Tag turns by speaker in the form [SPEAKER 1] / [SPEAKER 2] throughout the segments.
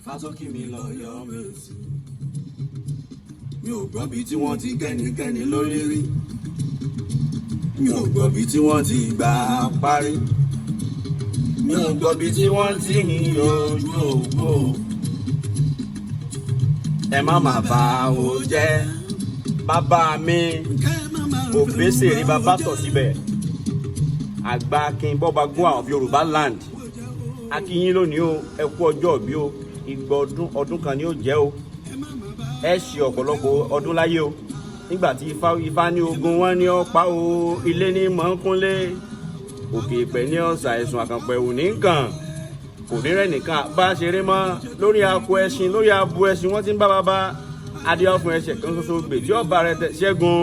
[SPEAKER 1] Fátókì mi lọ yọ mí sí. Mi ò gbọ́ bí tí wọ́n ti kẹ́nikẹ́ni lórí rí. Mi ò gbọ́ bí tí wọ́n ti gbà parí. Mi ò gbọ́ bí tí wọ́n ti ń yọjú òpó. Ẹ má má bà ó jẹ́. Bàbá mi Òbésèré bàbá tọ̀ síbẹ̀. Àgbà Akin Bọ́ba Gún àwọn Yorùbá land. Akínyín lónìí o, ẹ kú ọjọ́ bí o, ìgbà ọdún kan ni ó jẹ́ o. Ẹ ṣe ọ̀pọ̀lọpọ̀ ọdún láyé o. Nígbà tí Ifá ní ogun wọn ní ọ̀pá o, ilé ní mọ̀ọ́kúnlé. Òkè ìpẹ́ ní ọ̀sà ẹ̀sùn àkànpẹ̀ òní nǹkan. Kò ní rẹ̀ nìkan bá ṣeré mọ́ lórí akọ ẹṣin lórí abo ẹṣin wọ́n ti ń bá bàbá adéwà fún ẹsẹ̀ kan ṣoṣo gbè tí ọba rẹ ṣẹ́gun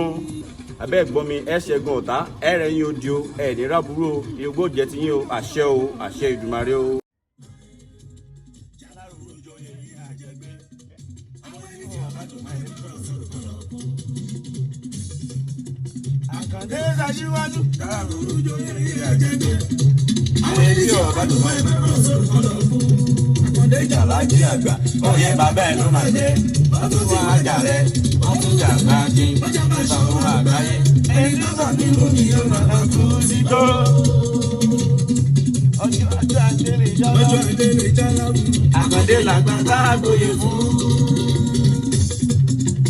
[SPEAKER 1] abẹ́ ẹ̀gbọ́n mi ẹ ṣẹ́gun ọ̀tá ẹ rẹ̀ yín odi o ẹ ní ráburú o ìyókò jẹ́ ti yín o àṣẹ Ìdùmarè o. Àkàndé ṣaṣíwájú káàrúurú joyè ilé àjẹgbẹ́ àwọn èyí ọ̀bá tó máa ń bá wọn sọ̀rọ̀ kọ́lọ̀ fún. Àkàndé ìjà lájí àgbà ọ̀yẹ́ bàbá ẹ̀ ló máa jẹ́ wọ́n tún ti wá jà rẹ̀ wọ́n tún jà gbáàkì ìtàwọn àgbáyé ẹni tó sọ ní lónìí yóò máa lọ kú sí tó. Ọjọ́ Adélé Jálárù Àkàndé làgbà tá a gbóyè fún.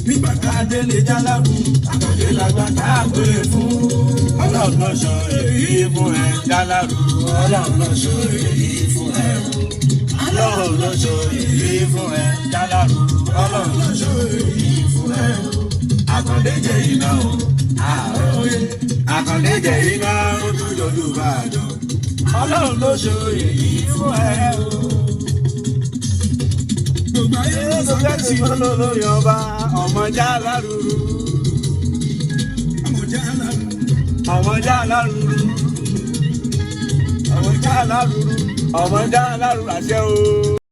[SPEAKER 1] Nígbà tá a délé Jálárù Àkàndé làgbà tá a gbóyè fún. Ọlọ́run ló sọ èyí fún ẹ Jálárù. Ọlọ́run ló sọ èyí fún ẹ. Ọlọ́run ló sọ èyí fún ẹ Jálárù. Ọlọ́run ló sọ èyí fún ẹ. Àkàndé jẹ iná o. Àkàndé jẹ iná o tó yọjú bá a jọ. Ọlọ́run ló sọ èyí fún ẹ o. Gbogbo ayé ló sọ pé tí wọ́n lọ lórí ọba ọmọ Jálárù. Ọmọ Jálárù. Ọmọ Jálárù àṣẹ o.